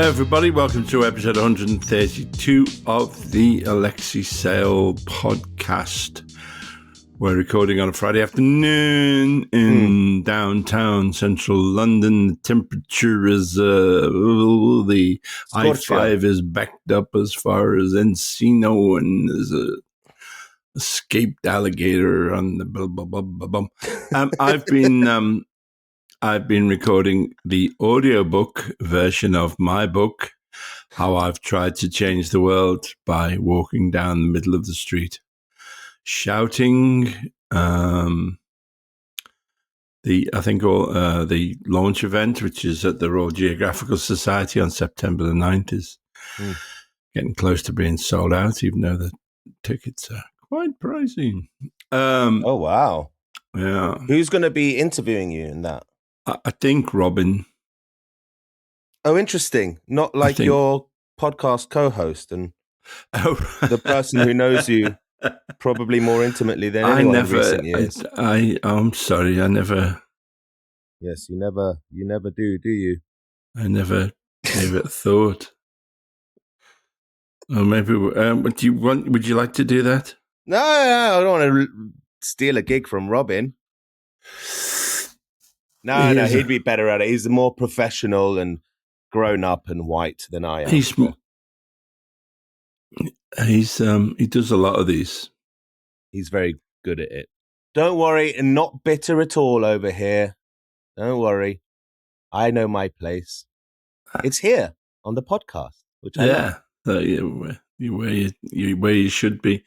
Hello, everybody. Welcome to episode 132 of the Alexei Sayle podcast. We're recording on a Friday afternoon in downtown central London. The temperature is, the I-5 is backed up as far as Encino, and there's a escaped alligator on the blah, blah, blah, blah, blah. I've been recording the audiobook version of my book, How I've Tried to Change the World by Walking Down the Middle of the Street, shouting. The launch event, which is at the Royal Geographical Society on September the 9th, is getting close to being sold out, even though the tickets are quite pricey. Oh, wow. Yeah. Who's going to be interviewing you in that? I think Robin. Oh, interesting. Not like your podcast co-host and the person who knows you probably more intimately than anyone in recent years. I'm sorry, I never. Yes, you never do you? I never gave it a thought. Or maybe, would you like to do that? No, I don't want to steal a gig from Robin. No, he'd be better at it. He's more professional and grown up and white than I am. He does a lot of these. He's very good at it. Don't worry, and not bitter at all over here. Don't worry. I know my place. It's here on the podcast, which I love. Where you should be.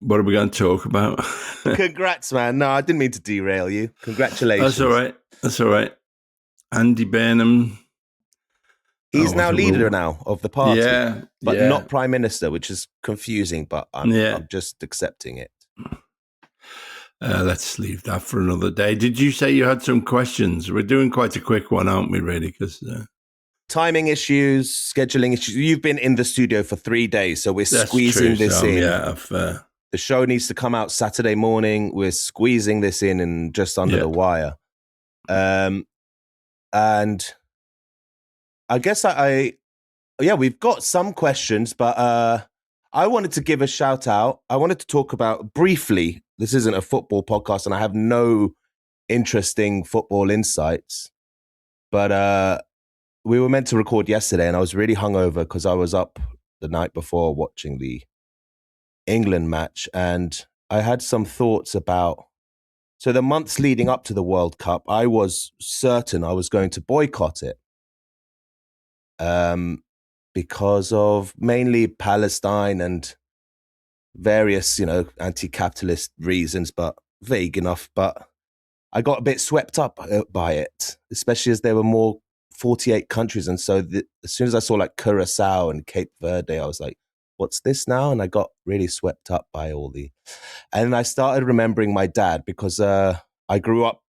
What are we going to talk about? Congrats, man. No, I didn't mean to derail you. Congratulations. That's all right. Andy Burnham. He's now leader of the party. But yeah. not prime minister, which is confusing, but I'm just accepting it. Let's leave that for another day. Did you say you had some questions? We're doing quite a quick one, aren't we, really? Because timing issues, scheduling issues. You've been in the studio for 3 days, so we're squeezing this in. Yeah, the show needs to come out Saturday morning. We're squeezing this in and just under the wire. And I guess we've got some questions, but I wanted to give a shout out. I wanted to talk about briefly, this isn't a football podcast and I have no interesting football insights, but we were meant to record yesterday and I was really hungover because I was up the night before watching the England match, and I had some thoughts about, so the months leading up to the World Cup, I was certain I was going to boycott it because of mainly Palestine and various, anti-capitalist reasons, but vague enough. But I got a bit swept up by it, especially as there were more 48 countries. And so as soon as I saw like Curacao and Cape Verde, I was like, what's this now? And I got really swept up by and I started remembering my dad because I grew up,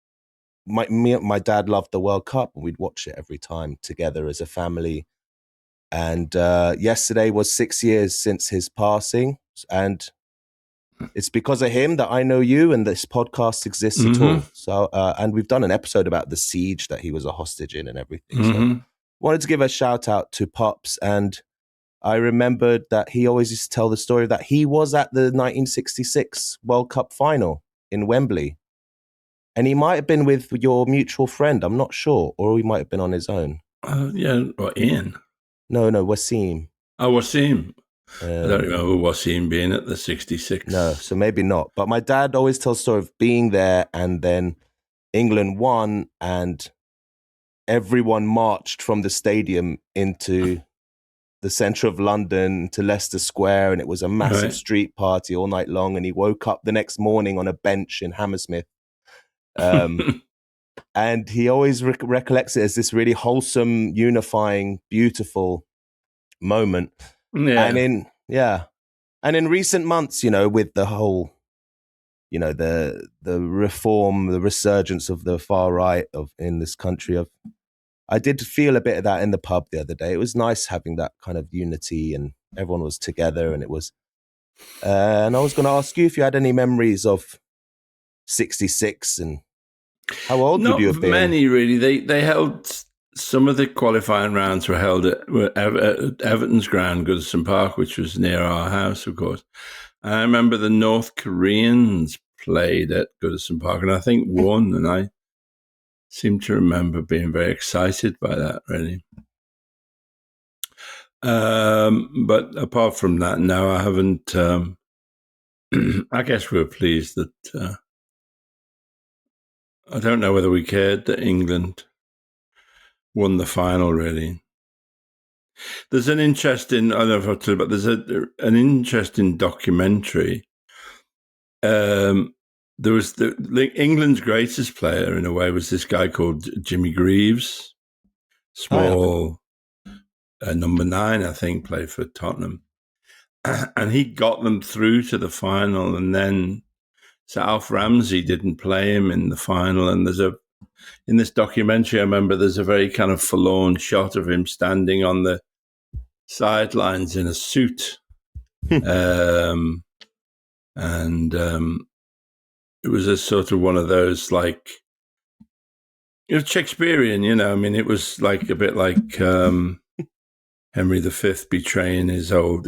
my dad loved the World Cup and we'd watch it every time together as a family. And yesterday was 6 years since his passing. And it's because of him that I know you and this podcast exists at all. So, and we've done an episode about the siege that he was a hostage in and everything. So wanted to give a shout out to Pops, and I remembered that he always used to tell the story that he was at the 1966 World Cup final in Wembley. And he might have been with your mutual friend, I'm not sure, or he might have been on his own. Or Ian? No, Wasim. Oh, Wasim. I don't remember Wasim being at the 66. No, so maybe not. But my dad always tells the story of being there, and then England won, and everyone marched from the stadium into the centre of London to Leicester Square, and it was a massive street party all night long. And he woke up the next morning on a bench in Hammersmith. And he always recollects it as this really wholesome, unifying, beautiful moment. And in recent months, with the whole, the reform, the resurgence of the far right in this country, I did feel a bit of that in the pub the other day. It was nice having that kind of unity and everyone was together, and it was. And I was going to ask you if you had any memories of 66 and How old would Not you have been? many, really. They held some of the qualifying rounds were held at Everton's ground, Goodison Park, which was near our house, of course. And I remember the North Koreans played at Goodison Park, and I think won. And I seem to remember being very excited by that, really. But apart from that, no, I haven't. I guess we were pleased that. I don't know whether we cared that England won the final, really. There's an interesting, I don't know if I've told you, but there's an interesting documentary. There was England's greatest player, in a way, was this guy called Jimmy Greaves, small, number 9, I think, played for Tottenham. And he got them through to the final, and then so Alf Ramsey didn't play him in the final. And in this documentary, I remember there's a very kind of forlorn shot of him standing on the sidelines in a suit. It was a sort of one of those, like, it was Shakespearean, I mean, it was like a bit like Henry V betraying his old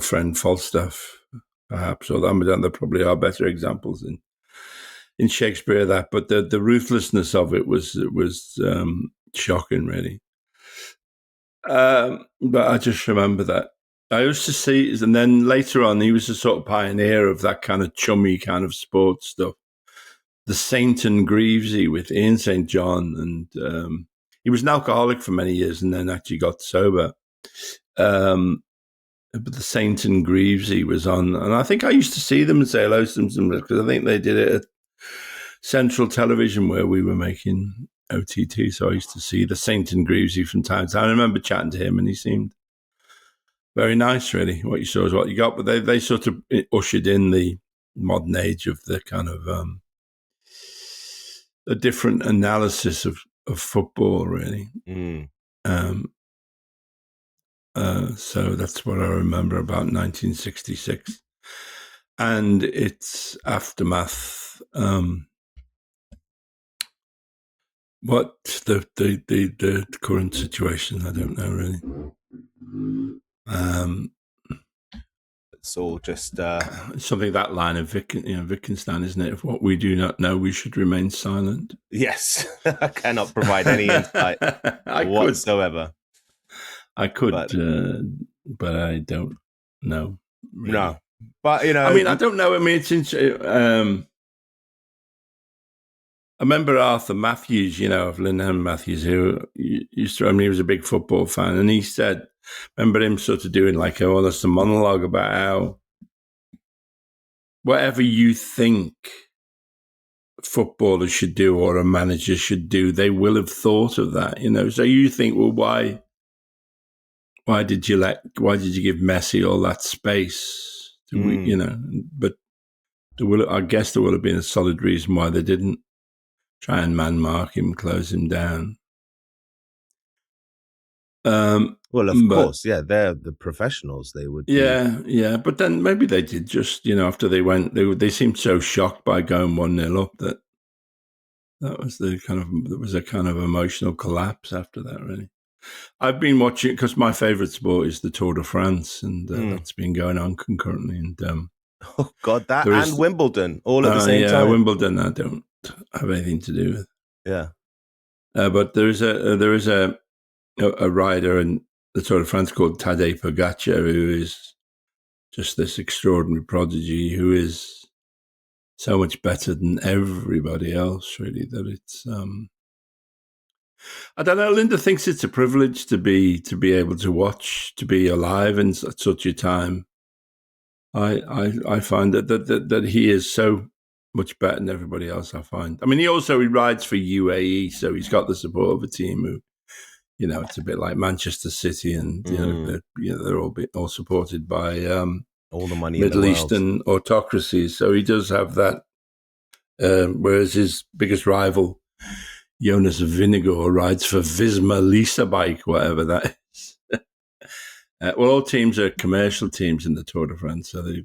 friend Falstaff, perhaps. Or there probably are better examples in Shakespeare of that, but the ruthlessness of it was shocking, really. But I just remember that. I used to see, and then later on, he was a sort of pioneer of that kind of chummy kind of sports stuff. The Saint and Greavesy with Ian St. John, and he was an alcoholic for many years, and then actually got sober. But the Saint and Greavesy was on, and I think I used to see them and say hello to them because I think they did it at Central Television where we were making OTT. So I used to see the Saint and Greavesy from time to time. I remember chatting to him, and he seemed very nice, really. What you saw is what you got. But they sort of ushered in the modern age of the kind of a different analysis of football, really. So that's what I remember about 1966 and its aftermath. What the current situation, I don't know, really. It's all just something that line of Wittgenstein, isn't it? If what we do not know, we should remain silent. Yes, I cannot provide any insight whatsoever. I could, but I don't know. Really. No, but I mean, I don't know. I mean, it's I remember Arthur Matthews, of Linham Matthews, who used to, he was a big football fan, and he said, remember him sort of doing like almost a monologue about how whatever you think footballers should do or a manager should do, they will have thought of that, So you think, well, why did you give Messi all that space? But I guess there would have been a solid reason why they didn't try and man mark him, close him down. Well, of course, yeah, they're the professionals. They would. Yeah. But then maybe they did just, after they went, they seemed so shocked by going 1-0 up that was there was a kind of emotional collapse after that, really. I've been watching because my favorite sport is the Tour de France, and that's been going on concurrently. And oh God, and Wimbledon all at the same time. Wimbledon, I don't have anything to do with. Yeah, but there is a rider in the Tour de France called Tadej Pogacar, who is just this extraordinary prodigy, who is so much better than everybody else, really, that it's. I don't know. Linda thinks it's a privilege to be able to watch, to be alive in such a time. I find that he is so much better than everybody else. I find. I mean, he rides for UAE, so he's got the support of a team who, it's a bit like Manchester City, and they're all supported by all the money Middle in the Eastern autocracies. So he does have that. Whereas his biggest rival, Jonas Vingegaard, rides for Visma Lisa Bike, whatever that is. Well, all teams are commercial teams in the Tour de France. So the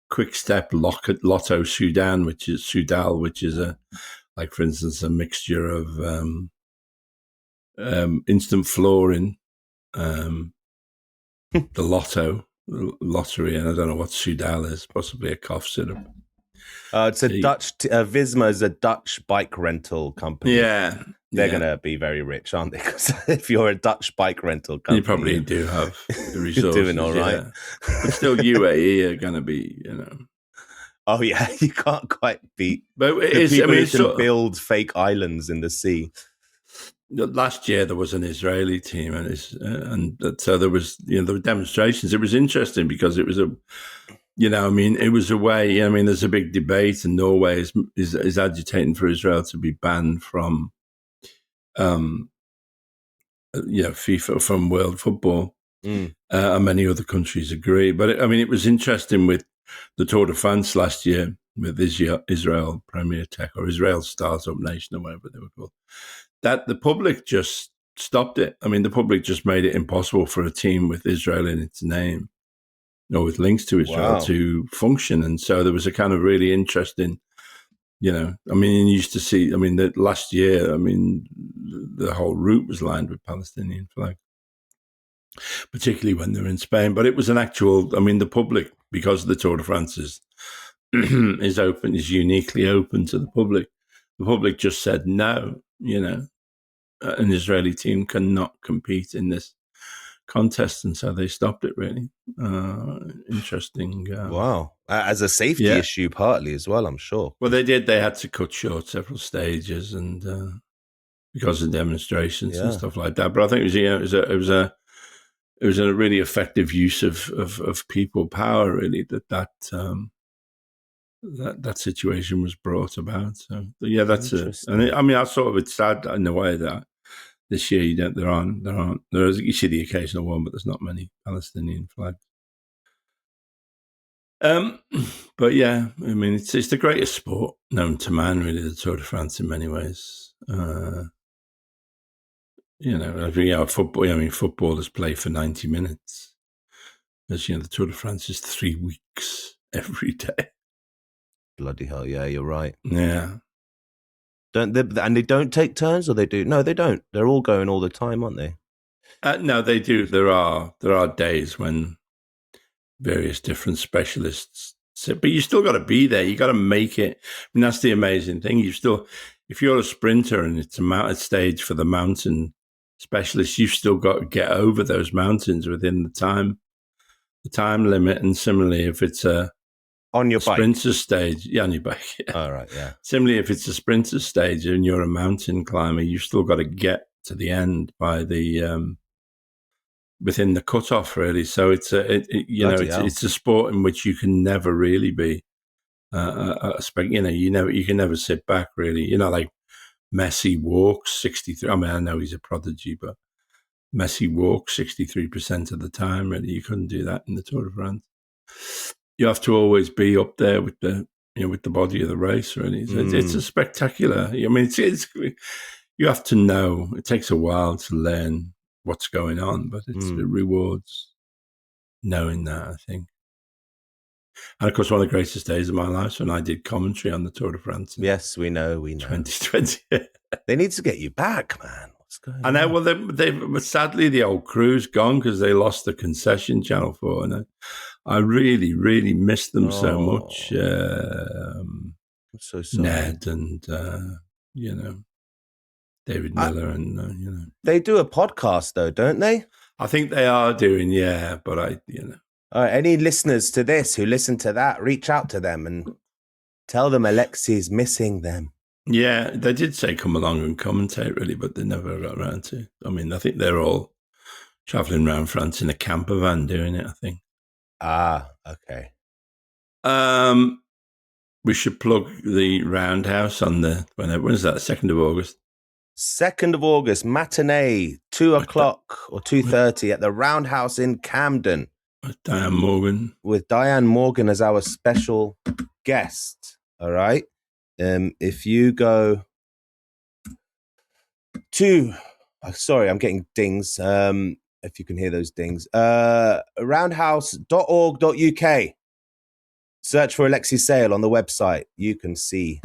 Quick Step Lotto Soudal, which is a like for instance, a mixture of instant flooring, the lottery, and I don't know what Sudal is, possibly a cough syrup. It's a Dutch. Visma is a Dutch bike rental company. Yeah, they're gonna be very rich, aren't they? Because if you're a Dutch bike rental company, you probably do have the resources. You're doing all right, but still, UAE are going to be, Oh yeah, you can't quite beat. But the people who can build fake islands in the sea. Last year there was an Israeli team, and so there was, there were demonstrations. It was interesting because it was it was a way. There's a big debate, and Norway is agitating for Israel to be banned from, FIFA, from world football, and many other countries agree. But it was interesting with the Tour de France last year with Israel Premier Tech, or Israel Startup Nation, or whatever they were called, that the public just stopped it. The public just made it impossible for a team with Israel in its name, or with links to Israel, to function. And so there was a kind of really interesting, you used to see, that last year, the whole route was lined with Palestinian flags, particularly when they were in Spain. But it was an actual, the public, because the Tour de France is is uniquely open to the public. The public just said no, an Israeli team cannot compete in this contest, and so they stopped it. Really interesting. Wow, as a safety issue, partly as well, I'm sure. Well, they did. They had to cut short several stages, and because of demonstrations and stuff like that. But I think it was a really effective use of people power. Really, that situation was brought about. So that's it. And I sort of, it's sad in a way that this year you see the occasional one, but there's not many Palestinian flags. But yeah, it's the greatest sport known to man, really, the Tour de France in many ways. Football. Footballers play for 90 minutes. As the Tour de France is 3 weeks every day. Bloody hell, yeah, you're right. Yeah. And they don't take turns, or they do? No, they don't. They're all going all the time, aren't they? No, they do. There are days when various different specialists sit, but you still got to be there. You got to make it. That's the amazing thing. If you're a sprinter and it's a mountain stage for the mountain specialists, you've still got to get over those mountains within the time limit. And similarly, if it's on your sprinter stage, on your bike. Yeah. All right, yeah. Similarly, if it's a sprinter stage and you're a mountain climber, you've still got to get to the end by the within the cutoff, really. So it's a sport in which you can never really be you can never sit back, really. Like Messi walks 63. I know he's a prodigy, but Messi walks 63% of the time. Really, you couldn't do that in the Tour de France. You have to always be up there with the body of the race. Really, so it's a spectacular. It's you have to know. It takes a while to learn what's going on, but it rewards knowing that, I think. And of course, one of the greatest days of my life was when I did commentary on the Tour de France. Yes, we know. 2020. They need to get you back, man. What's going on? I know. Well, sadly, the old crew's gone because they lost the concession, Channel 4, and I really, really missed them so much. I'm so sorry. Ned and David Miller and They do a podcast though, don't they? I think they are doing, but All right, any listeners to this who listen to that, reach out to them and tell them Alexei's missing them. Yeah, they did say come along and commentate, really, but they never got around to. I think they're all traveling around France in a camper van doing it, I think. Ah, okay. We should plug the Roundhouse on when is that? 2nd of August. 2nd of August, matinee, 2:00 or 2:30 at the Roundhouse in Camden. With Diane Morgan. With Diane Morgan as our special guest. All right. If you go to, sorry, I'm getting dings. If you can hear those dings, roundhouse.org.uk. Search for Alexei Sayle on the website. You can see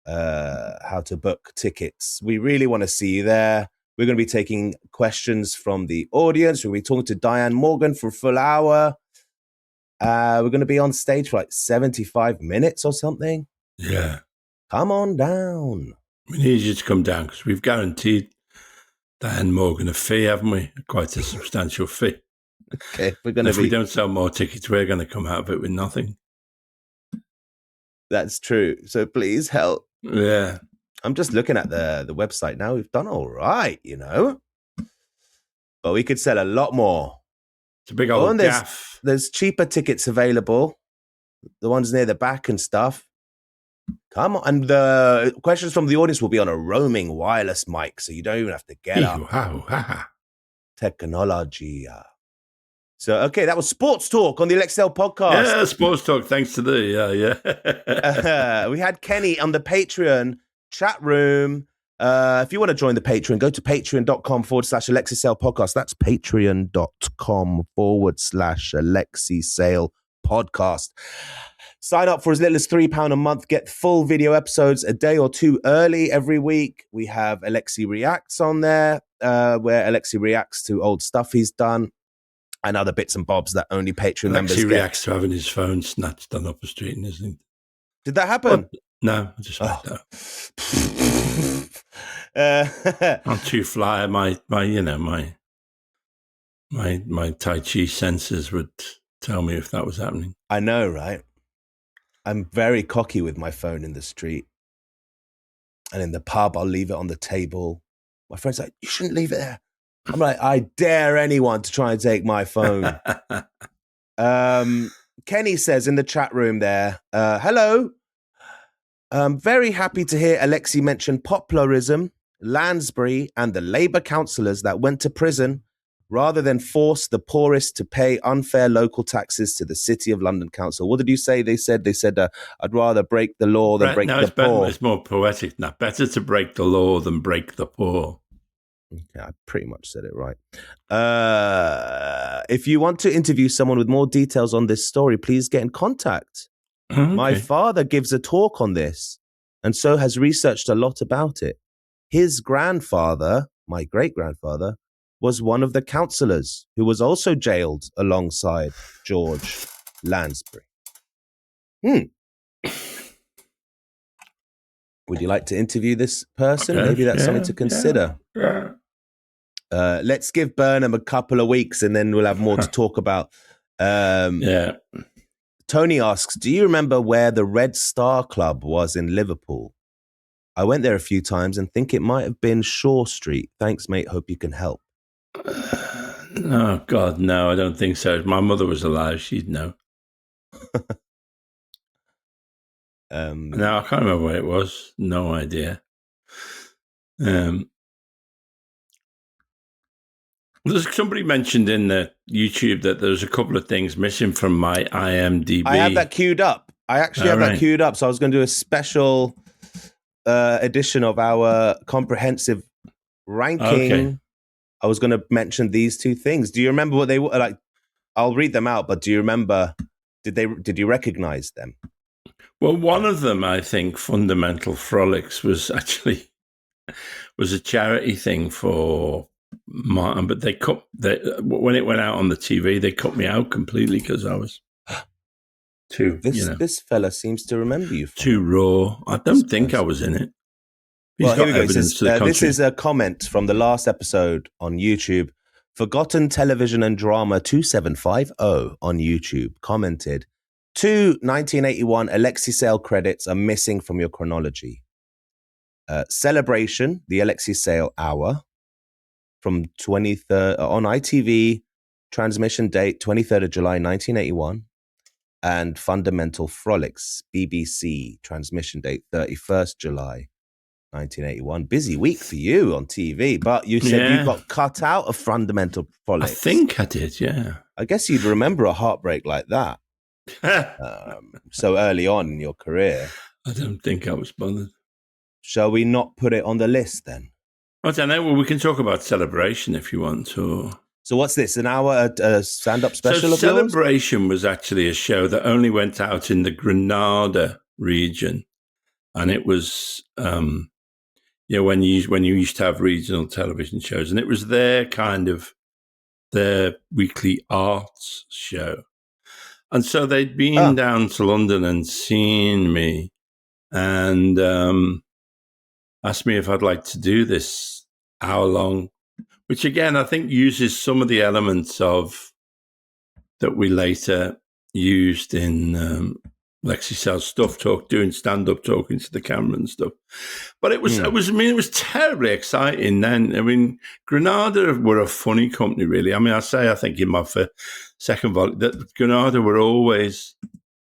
how to book tickets. We really want to see you there. We're going to be taking questions from the audience. We'll be talking to Diane Morgan for a full hour. We're going to be on stage for like 75 minutes or something. Yeah. Come on down. We need you to come down because we've guaranteed Diane Morgan a fee, haven't we? Quite a substantial fee. Okay, if we don't sell more tickets, we're going to come out of it with nothing. That's true. So please help. Yeah. I'm just looking at the website now. We've done all right, but we could sell a lot more. It's a big old gaff. There's cheaper tickets available. The ones near the back and stuff. Come on. And the questions from the audience will be on a roaming wireless mic, so you don't even have to get up. Technology. So, okay, that was Sports Talk on the Alexei podcast. Yeah, Sports Talk, thanks to we had Kenny on the Patreon chat room. If you want to join the Patreon, go to patreon.com/alexeisaylepodcast. That's patreon.com/alexeisaylepodcast. Sign up for as little as £3 a month. Get full video episodes a day or two early every week. We have Alexei Reacts on there, where Alexei reacts to old stuff he's done and other bits and bobs that only Patreon members get. Alexei reacts to having his phone snatched on upper street, isn't it? Did that happen? No, I just made that. I'm too fly. My Tai Chi senses would tell me if that was happening. I know, right? I'm very cocky with my phone in the street. And in the pub, I'll leave it on the table. My friend's like, you shouldn't leave it there. I'm like, I dare anyone to try and take my phone. Kenny says in the chat room there, hello. I'm very happy to hear Alexei mention popularism, Lansbury, and the Labour councillors that went to prison rather than force the poorest to pay unfair local taxes to the City of London Council. What did you say? They said, I'd rather break the law than break the poor. It's more poetic now. Better to break the law than break the poor. Okay, I pretty much said it right. If you want to interview someone with more details on this story, please get in contact. Okay. My father gives a talk on this and so has researched a lot about it. His grandfather, my great-grandfather, was one of the councillors who was also jailed alongside George Lansbury. Would you like to interview this person? Okay, maybe that's something to consider. Yeah. Let's give Burnham a couple of weeks and then we'll have more to talk about. Tony asks, do you remember where the Red Star Club was in Liverpool? I went there a few times and think it might have been Shaw Street. Thanks, mate. Hope you can help. Oh, God, no, I don't think so. If my mother was alive, she'd know. No, I can't remember where it was. No idea. There's somebody mentioned in the YouTube that there's a couple of things missing from my IMDb. I have that queued up. I actually have that queued up. So I was going to do a special edition of our comprehensive ranking. Okay. I was going to mention these two things. Do you remember what they were like? I'll read them out, but do you remember? Did you recognize them? Well, one of them, I think, Fundamental Frolics, was actually a charity thing for Martin, but when it went out on the TV, they cut me out completely because I was this fella seems to remember you. Too raw. I don't think I was in it. Well, here we go. This is a comment from the last episode on YouTube. Forgotten Television and Drama 2750 on YouTube commented, 2 1981 Alexei Sayle credits are missing from your chronology. Celebration, the Alexei Sayle Hour from 23rd on ITV, transmission date 23rd of July 1981, and Fundamental Frolics, BBC, transmission date 31st July 1981. Busy week for you on TV, but you said you got cut out of Fundamental Frolics. I think I did, yeah. I guess you'd remember a heartbreak like that so early on in your career. I don't think I was bothered. Shall we not put it on the list then? I don't know. Well, we can talk about Celebration if you want to. So what's this, an hour stand-up special of Celebration yours? Was actually a show that only went out in the Granada region and it was when you used to have regional television shows, and it was their weekly arts show. And so they'd been down to London and seen me and asked me if I'd like to do this hour-long, which again, I think uses some of the elements of that we later used in Alexei Sayle's stuff, doing stand-up, talking to the camera and stuff. But it was terribly exciting then. I mean, Granada were a funny company, really. I mean, I think in my second volume that Granada were always,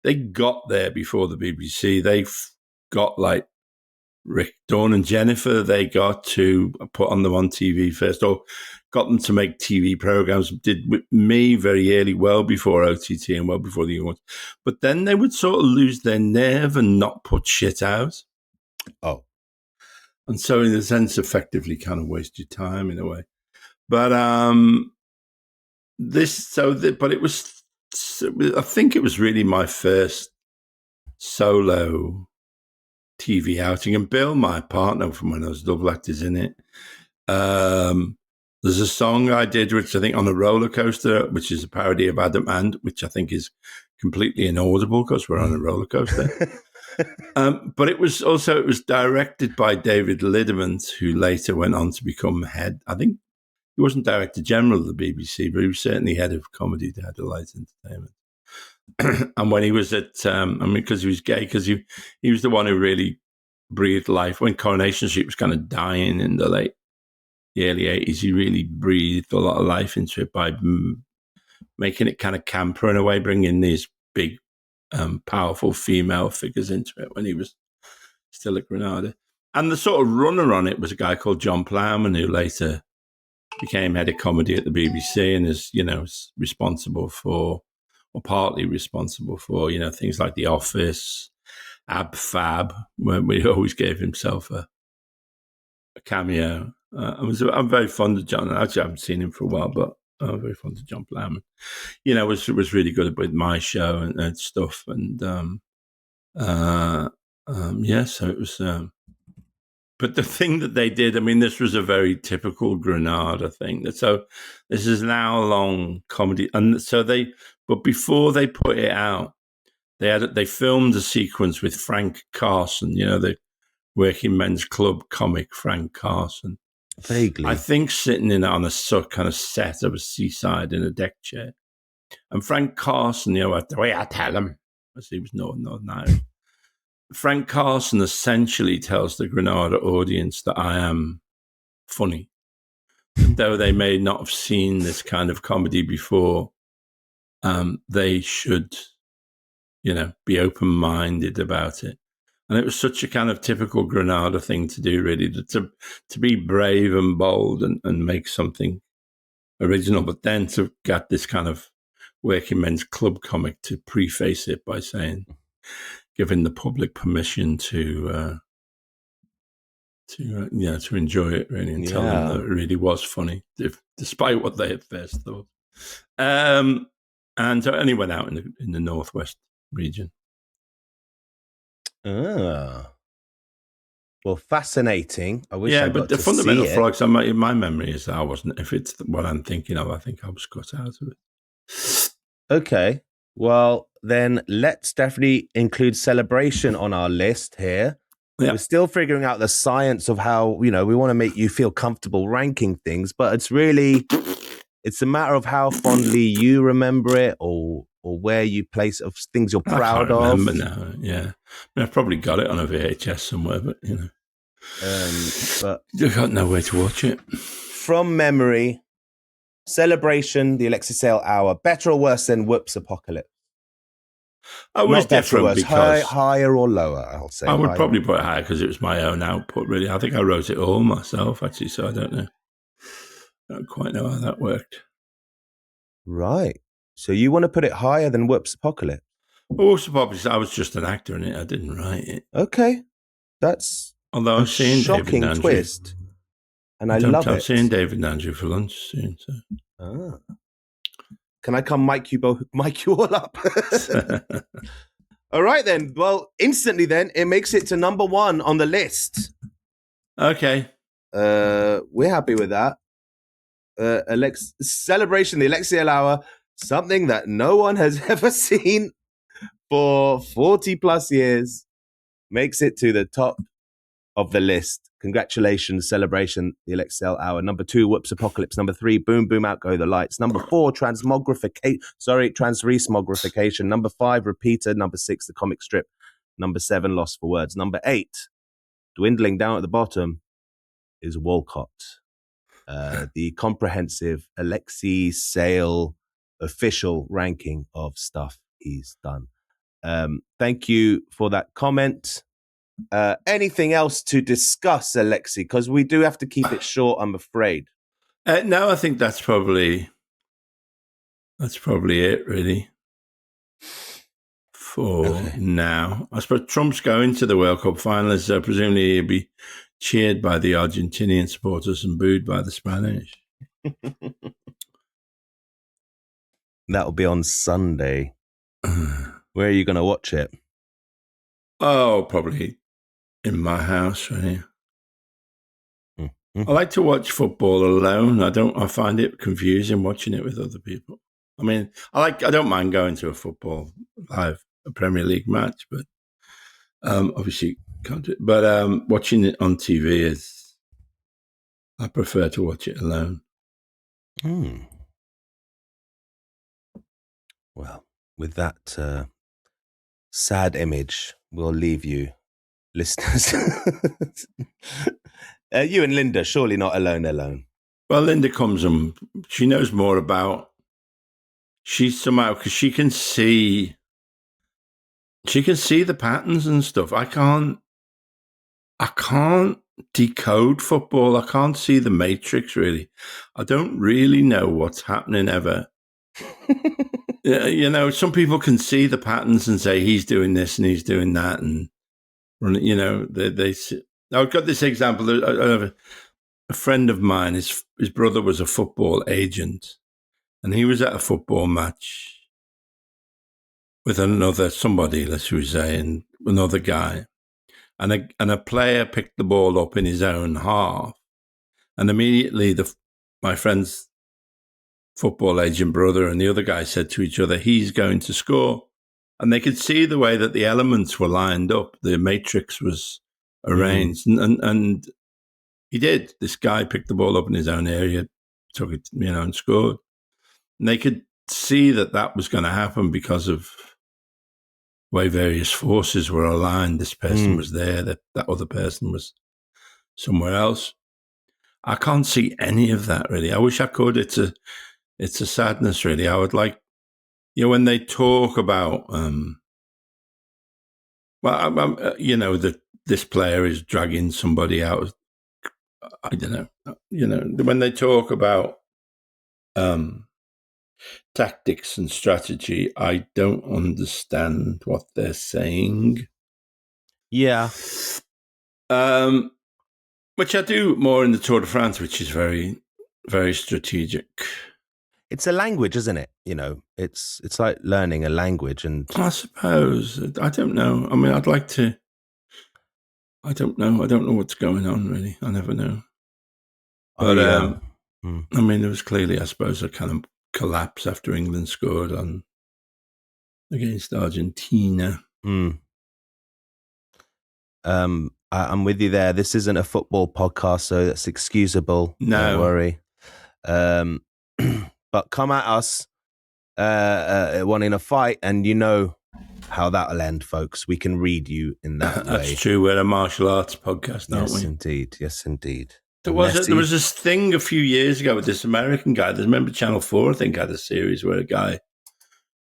they got there before the BBC. They got like Rick, Dawn and Jennifer, they got to put on them on TV first, or got them to make TV programs, did with me very early, well before OTT and well before the young ones. But then they would sort of lose their nerve and not put shit out. Oh. And so in a sense, effectively kind of waste your time in a way. But but it was, I think it was really my first solo TV outing, and Bill, my partner from when I was double actors in it. There's a song I did, which I think on a roller coaster, which is a parody of Adam Ant, which I think is completely inaudible because we're on a roller coaster. But it was directed by David Lidderman, who later went on to become head. I think he wasn't Director General of the BBC, but he was certainly head of comedy, head of light entertainment. And when he was at, because he was gay, because he was the one who really breathed life. When Coronation Street was kind of dying in the early 80s, he really breathed a lot of life into it by making it kind of camper in a way, bringing these big, powerful female figures into it when he was still at Granada. And the sort of runner on it was a guy called John Plowman, who later became head of comedy at the BBC and is, responsible for, or partly responsible for, things like The Office, Ab Fab, where he always gave himself a cameo. I'm very fond of John. Actually, I haven't seen him for a while, but I'm very fond of John Plowman. Was really good with my show and stuff. And so it was. But the thing that they did, I mean, this was a very typical Granada thing. So this is an hour-long comedy, and so but before they put it out, they filmed a sequence with Frank Carson, the working men's club comic Frank Carson. Vaguely, I think sitting on a kind of set of a seaside in a deck chair, and Frank Carson, the way I tell him, as he was not now. Frank Carson essentially tells the Granada audience that I am funny, though they may not have seen this kind of comedy before. They should, be open-minded about it. And it was such a kind of typical Granada thing to do, really, to be brave and bold and make something original, but then to get this kind of working men's club comic to preface it by saying, giving the public permission to enjoy it, really, and tell them that it really was funny, despite what they at first thought. And so it only went out in the northwest region. Well, fascinating. I wish I got but the to fundamental see it. flaws, my memory is that I wasn't. If it's what I'm thinking of, I think I was cut out of it. Okay. Well, then let's definitely include Celebration on our list here. Yeah. We're still figuring out the science of how, we want to make you feel comfortable ranking things, but it's a matter of how fondly you remember it or where you place of things you're proud of. I can't remember now, yeah. I mean, I've probably got it on a VHS somewhere, but, but I've got no way to watch it. From memory, Celebration, the Alexei Sayle Hour, better or worse than Whoops Apocalypse? Oh, it's different because higher or lower, I'll say. I would probably put it higher because it was my own output, really. I think I wrote it all myself, actually, so I don't know. I don't quite know how that worked. Right. So you want to put it higher than Whoops Apocalypse? Well, Whoops Apocalypse, I was just an actor in it. I didn't write it. Okay. That's although I'm seeing shocking David twist. And I love it. I'm seeing David and Andrew for lunch soon. So. Can I come mic you all up? All right, then. Well, instantly then, it makes it to number 1 on the list. Okay. We're happy with that. Celebration, the Alexei Hour, something that no one has ever seen for 40 plus years, makes it to the top of the list. Congratulations, Celebration, the Alexei Hour. Number 2, Whoops Apocalypse. Number 3, Boom Boom Out Go the Lights. Number 4, Transresmogrification. Number 5, Repeater. Number 6, the comic strip. Number 7, Lost for Words. Number 8, dwindling down at the bottom, is Walcott. The comprehensive Alexei Sayle official ranking of stuff he's done. Thank you for that comment. Anything else to discuss, Alexei? Because we do have to keep it short, I'm afraid. No, I think that's probably it, really. For now, I suppose Trump's going to the World Cup final, so presumably he'll be cheered by the Argentinian supporters and booed by the Spanish. That'll be on Sunday. Where are you going to watch it? Oh, probably in my house, really. Mm-hmm. I like to watch football alone. I find it confusing watching it with other people. I mean, I don't mind going to a Premier League match, but obviously can't do it. But watching it on TV I prefer to watch it alone. Well, with that sad image, we'll leave you, listeners. You and Linda, surely not alone. Well, Linda comes and she knows more about. She's somehow, because she can see the patterns and stuff. I can't decode football. I can't see the matrix, really. I don't really know what's happening ever. Some people can see the patterns and say he's doing this and he's doing that, and they. I've got this example. A friend of mine, his brother was a football agent, and he was at a football match with somebody, let's say, and another guy, and a player picked the ball up in his own half, and immediately my friend's football agent brother and the other guy said to each other, he's going to score. And they could see the way that the elements were lined up. The matrix was arranged. And he did. This guy picked the ball up in his own area, took it, and scored. And they could see that was going to happen because of the way various forces were aligned. This person was there, that other person was somewhere else. I can't see any of that, really. I wish I could. It's a sadness, really. I would like, when they talk about, that this player is dragging somebody out. I don't know. When they talk about tactics and strategy, I don't understand what they're saying. Yeah. Which I do more in the Tour de France, which is very, very strategic. It's a language, isn't it? It's like learning a language, and I suppose. I don't know. I mean, I'd like to. I don't know. I don't know what's going on, really. I never know. But I mean, there was clearly, I suppose, a kind of collapse after England scored against Argentina. I'm with you there. This isn't a football podcast, so that's excusable. No. Don't worry. But come at us wanting a fight, and you know how that'll end, folks. We can read you in that way. That's true. We're a martial arts podcast, aren't we? Yes, indeed. There was this thing a few years ago with this American guy. Remember Channel 4, I think, had a series where a guy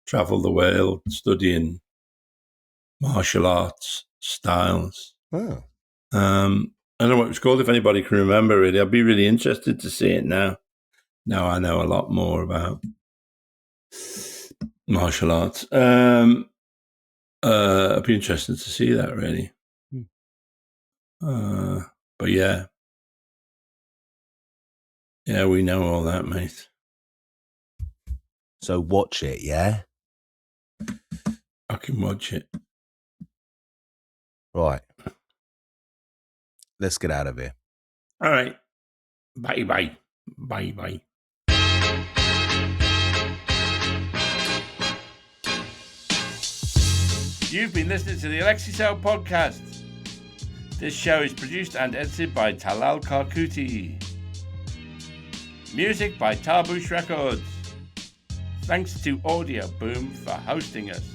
traveled the world studying martial arts styles. Oh. I don't know what it was called, if anybody can remember, really. I'd be really interested to see it now. Now I know a lot more about martial arts. I'd be interested to see that, really. But yeah. Yeah, we know all that, mate. So watch it, yeah? I can watch it. Right. Let's get out of here. All right. Bye. Bye. You've been listening to the Alexei Sayle podcast. This show is produced and edited by Talal Karkouti. Music by Tarbush Records. Thanks to Audio Boom for hosting us.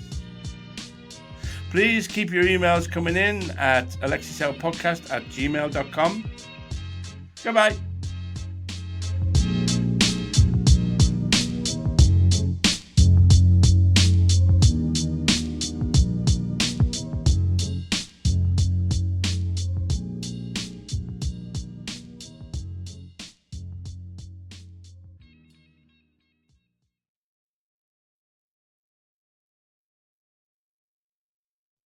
Please keep your emails coming in at alexeisaylepodcast@gmail.com. Goodbye.